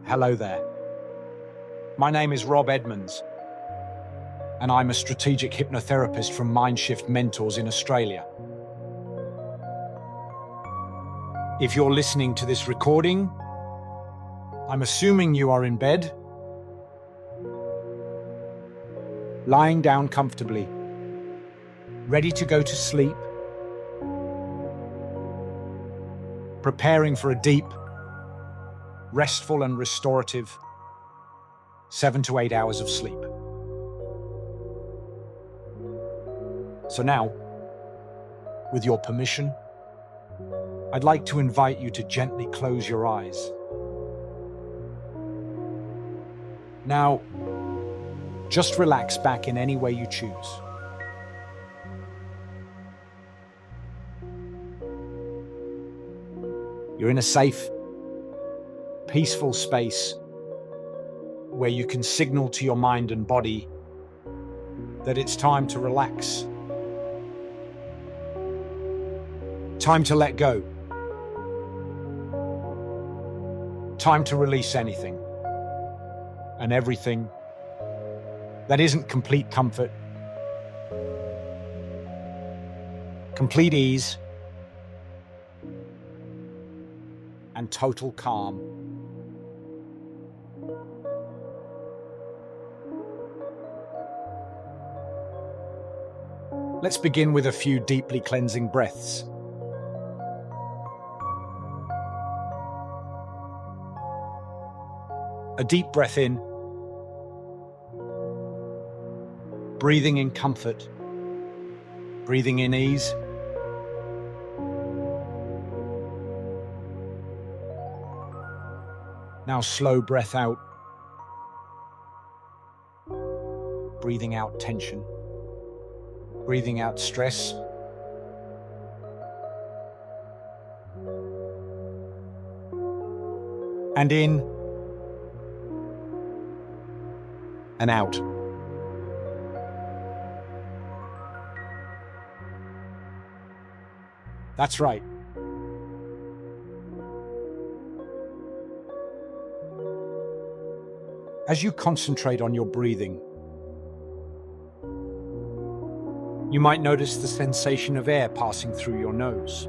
Hello there. My name is Rob Edmonds, and I'm a strategic hypnotherapist from MindShift Mentors in Australia. If you're listening to this recording, I'm assuming you are in bed, lying down comfortably, ready to go to sleep, preparing for a deep, restful and restorative 7 to 8 hours of sleep. So now, with your permission, I'd like to invite you to gently close your eyes. Now, just relax back in any way you choose. You're in a safe, peaceful space where you can signal to your mind and body that it's time to relax. Time to let go. Time to release anything and everything that isn't complete comfort, complete ease, and total calm. Let's begin with a few deeply cleansing breaths. A deep breath in, breathing in comfort, breathing in ease. Now slow breath out, breathing out tension, breathing out stress. And in and out. That's right. As you concentrate on your breathing, you might notice the sensation of air passing through your nose.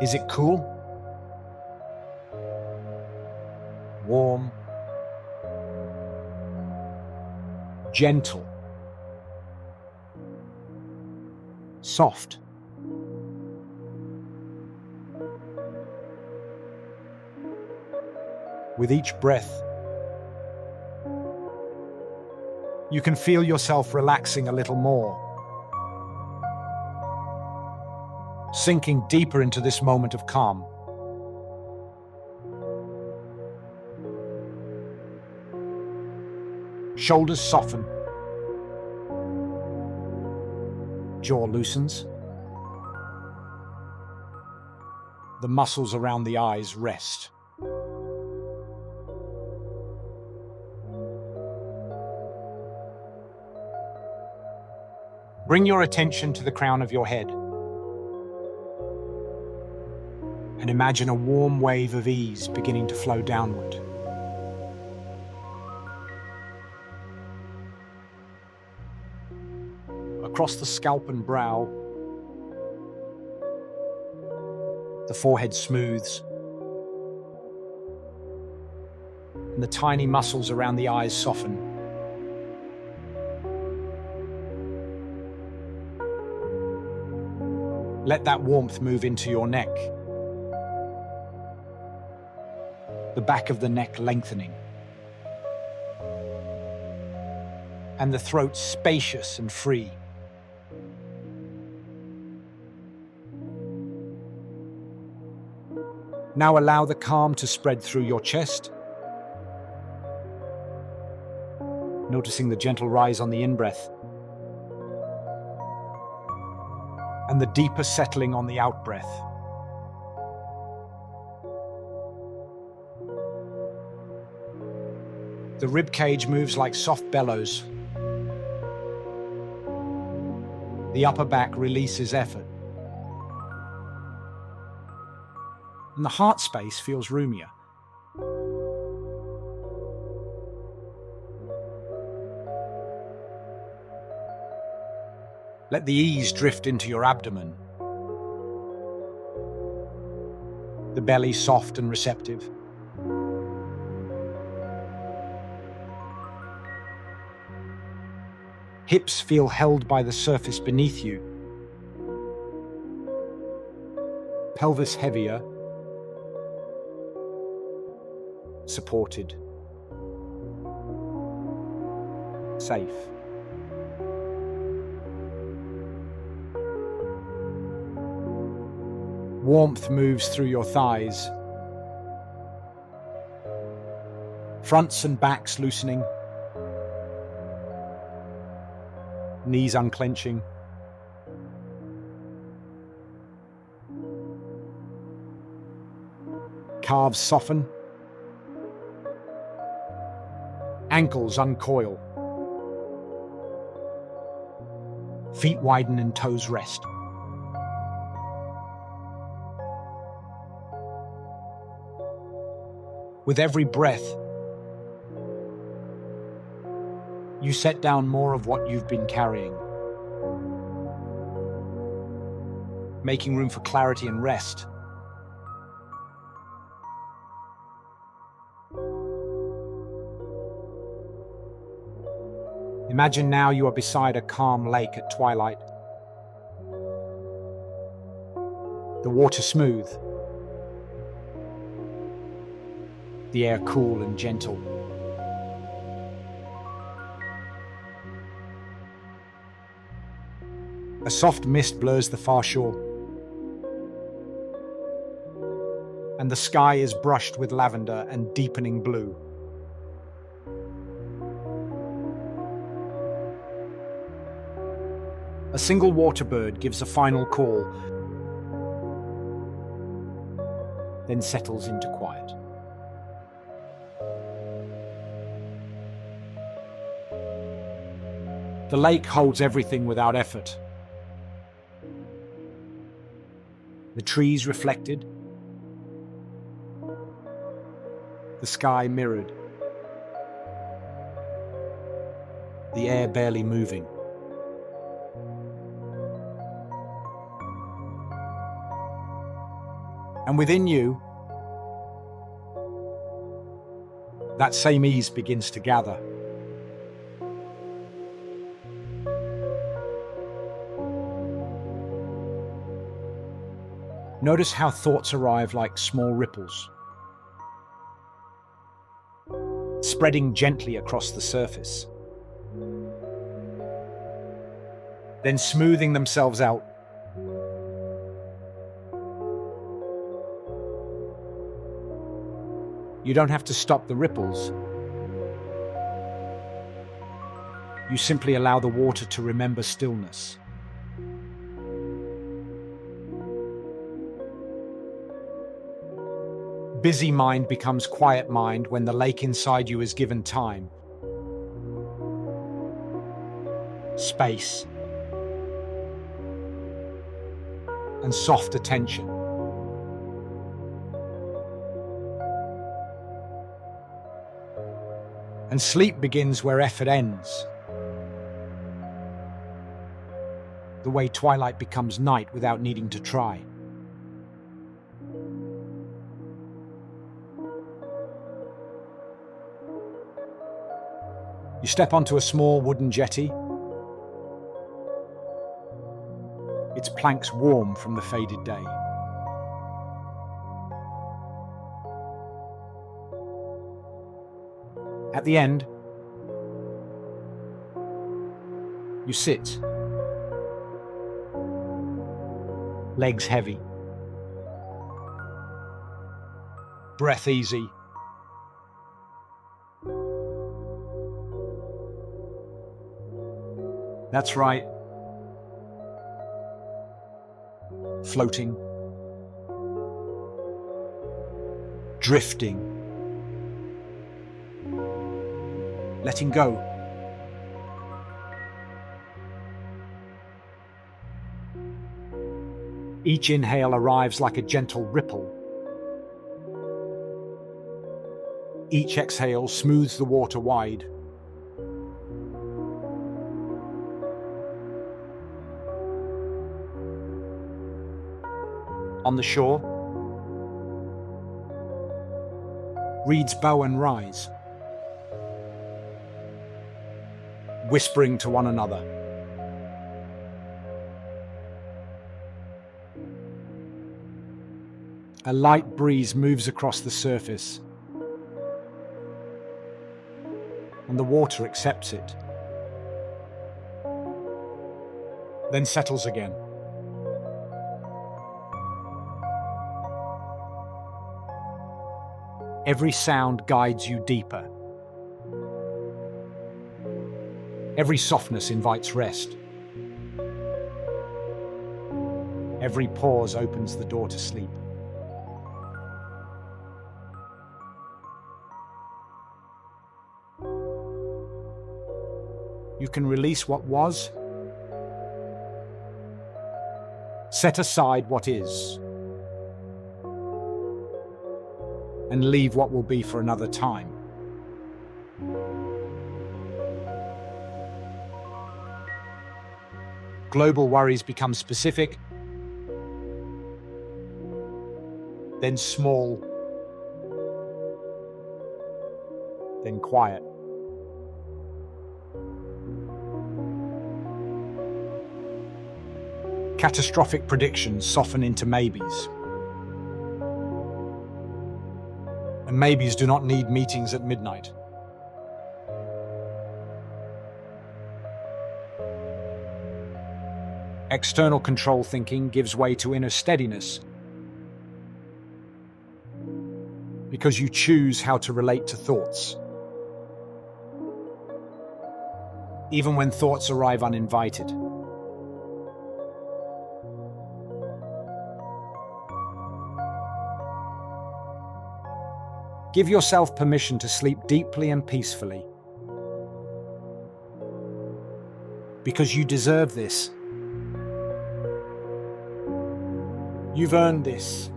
Is it cool? Warm? Gentle? Soft? With each breath, you can feel yourself relaxing a little more, sinking deeper into this moment of calm. Shoulders soften, jaw loosens, the muscles around the eyes rest. Bring your attention to the crown of your head and imagine a warm wave of ease beginning to flow downward. Across the scalp and brow, the forehead smooths, and the tiny muscles around the eyes soften. Let that warmth move into your neck, the back of the neck lengthening, and the throat spacious and free. Now allow the calm to spread through your chest, noticing the gentle rise on the in-breath and the deeper settling on the out-breath. The rib cage moves like soft bellows. The upper back releases effort. and the heart space feels roomier. Let the ease drift into your abdomen. The belly soft and receptive. Hips feel held by the surface beneath you. Pelvis heavier. Supported. Safe. Warmth moves through your thighs. Fronts and backs loosening. Knees unclenching. Calves soften. Ankles uncoil. Feet widen and toes rest. With every breath, you set down more of what you've been carrying, making room for clarity and rest. Imagine now you are beside a calm lake at twilight. The water smooth, the air cool and gentle. A soft mist blurs the far shore, and the sky is brushed with lavender and deepening blue. A single water bird gives a final call, then settles into quiet. The lake holds everything without effort. The trees reflected, the sky mirrored, the air barely moving. And within you, that same ease begins to gather. Notice how thoughts arrive like small ripples, spreading gently across the surface, then smoothing themselves out. You don't have to stop the ripples. You simply allow the water to remember stillness. Busy mind becomes quiet mind when the lake inside you is given time, space, and soft attention. And sleep begins where effort ends. The way twilight becomes night without needing to try. You step onto a small wooden jetty. Its planks warm from the faded day. At the end, you sit, legs heavy, breath easy. That's right. Floating, drifting, letting go. Each inhale arrives like a gentle ripple, Each exhale smooths the water wide. On the shore, reeds bow and rise, whispering to one another. A light breeze moves across the surface, and the water accepts it, then settles again. Every sound guides you deeper. Every softness invites rest. Every pause opens the door to sleep. You can release what was, set aside what is, and leave what will be for another time. Global worries become specific, then small, then quiet. Catastrophic predictions soften into maybes. And maybes do not need meetings at midnight. External control thinking gives way to inner steadiness, because you choose how to relate to thoughts. Even when thoughts arrive uninvited. Give yourself permission to sleep deeply and peacefully, because you deserve this. You've earned this.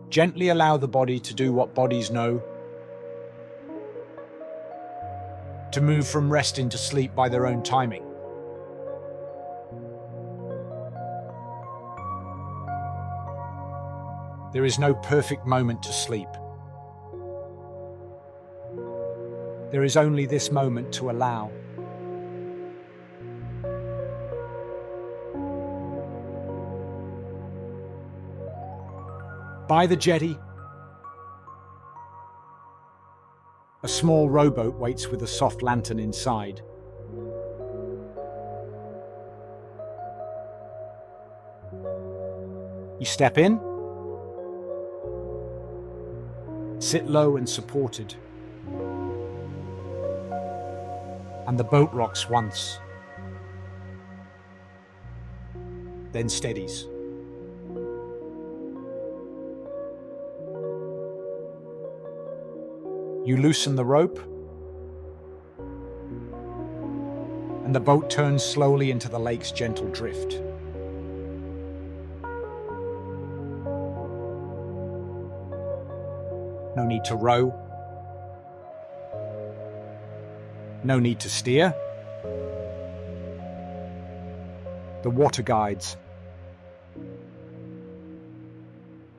Gently allow the body to do what bodies know, to move from rest into sleep by their own timing. There is no perfect moment to sleep. There is only this moment to allow. By the jetty, a small rowboat waits with a soft lantern inside. You step in, sit low and supported, and the boat rocks once, then steadies. You loosen the rope, and the boat turns slowly into the lake's gentle drift. No need to row. No need to steer. The water guides.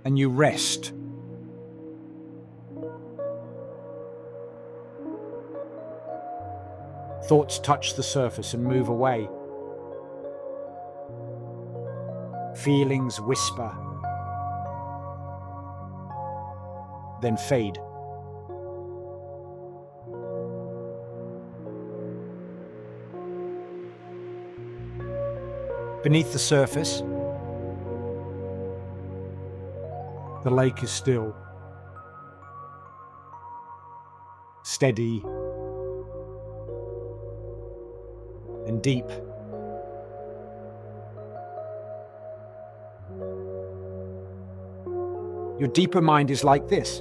And you rest. Thoughts touch the surface and move away. Feelings whisper, then fade. Beneath the surface, the lake is still, steady, and deep. Your deeper mind is like this,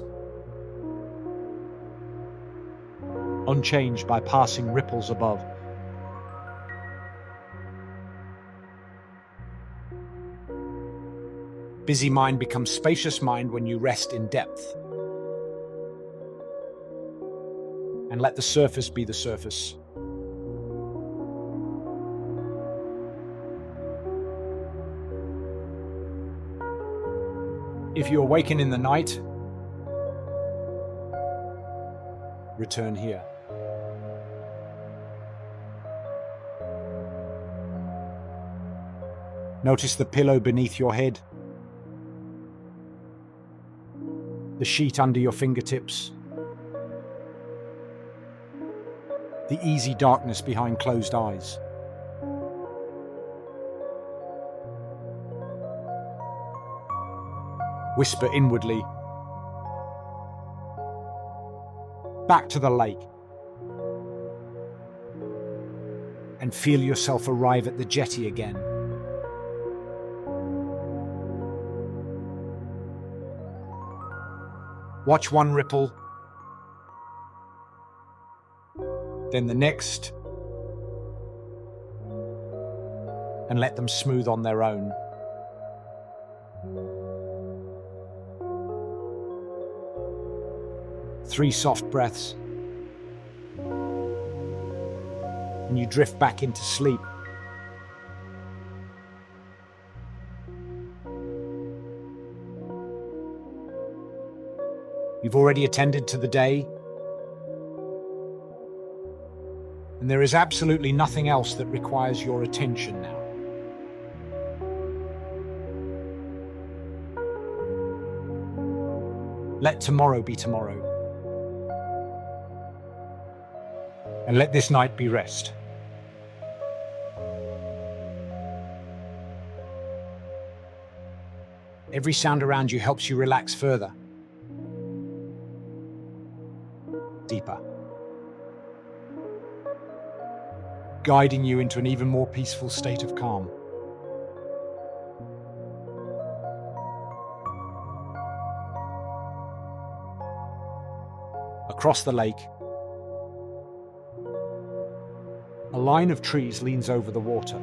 unchanged by passing ripples above. Busy mind becomes spacious mind when you rest in depth. And let the surface be the surface. If you awaken in the night, return here. Notice the pillow beneath your head, the sheet under your fingertips, the easy darkness behind closed eyes. Whisper inwardly, back to the lake, and feel yourself arrive at the jetty again. Watch one ripple, then the next, and let them smooth on their own. Three soft breaths, and you drift back into sleep. You've already attended to the day, and there is absolutely nothing else that requires your attention now. Let tomorrow be tomorrow, and let this night be rest. Every sound around you helps you relax further, deeper, guiding you into an even more peaceful state of calm. Across the lake, a line of trees leans over the water,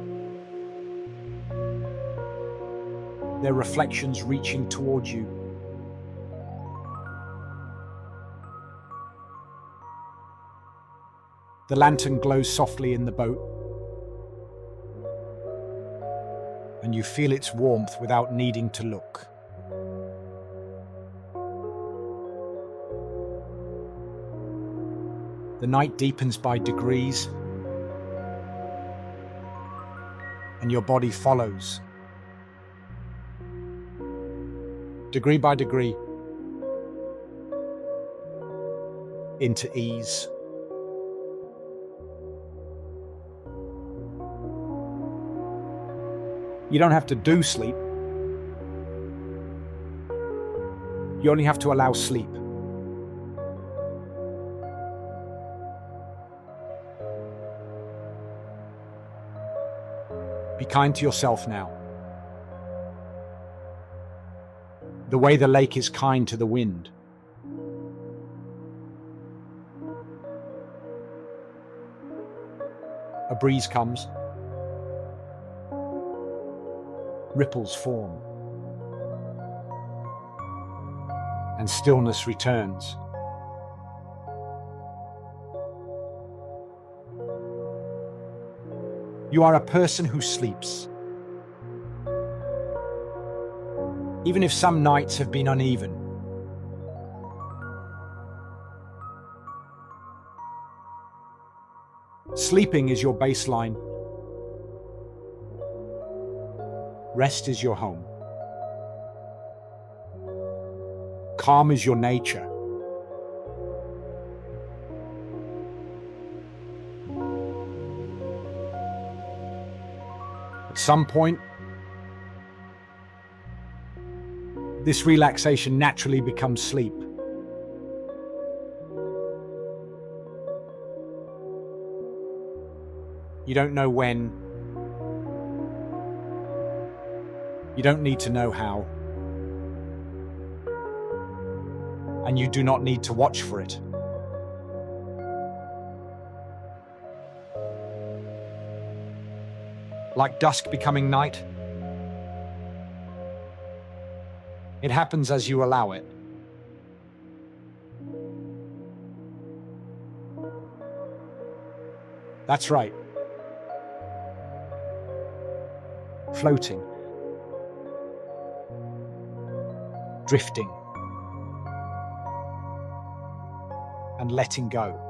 their reflections reaching toward you. The lantern glows softly in the boat, and you feel its warmth without needing to look. The night deepens by degrees, and your body follows. Degree by degree, into ease. You don't have to do sleep. You only have to allow sleep. Be kind to yourself now. The way the lake is kind to the wind. A breeze comes. Ripples form. And stillness returns. You are a person who sleeps. Even if some nights have been uneven. Sleeping is your baseline. Rest is your home. Calm is your nature. At some point, this relaxation naturally becomes sleep. You don't know when. You don't need to know how. And you do not need to watch for it. Like dusk becoming night, It happens as you allow it. That's right. Floating. Drifting. And letting go.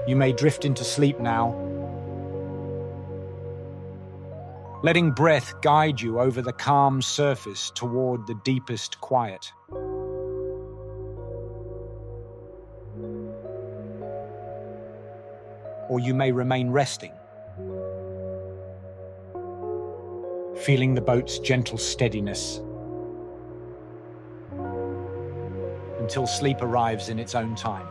You may drift into sleep now, letting breath guide you over the calm surface toward the deepest quiet. Or you may remain resting, feeling the boat's gentle steadiness until sleep arrives in its own time.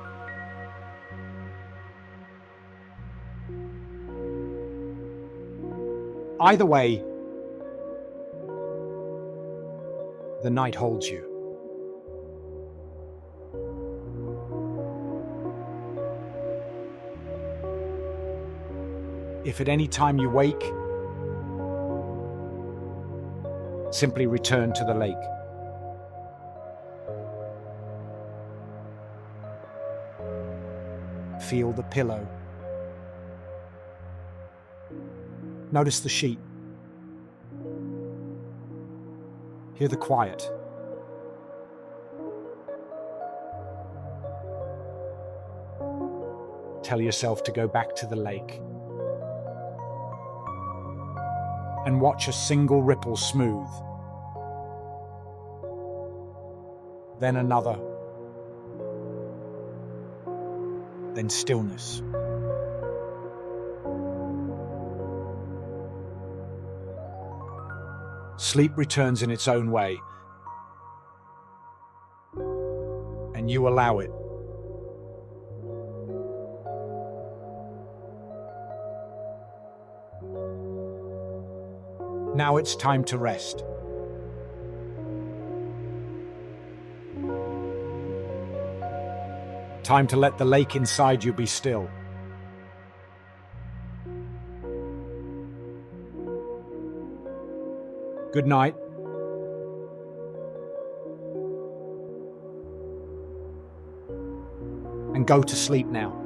Either way, the night holds you. If at any time you wake, simply return to the lake. Feel the pillow. Notice the sheet. Hear the quiet. Tell yourself to go back to the lake and watch a single ripple smooth, then another, then stillness. Sleep returns in its own way, and you allow it. Now it's time to rest. Time to let the lake inside you be still. Good night. And go to sleep now.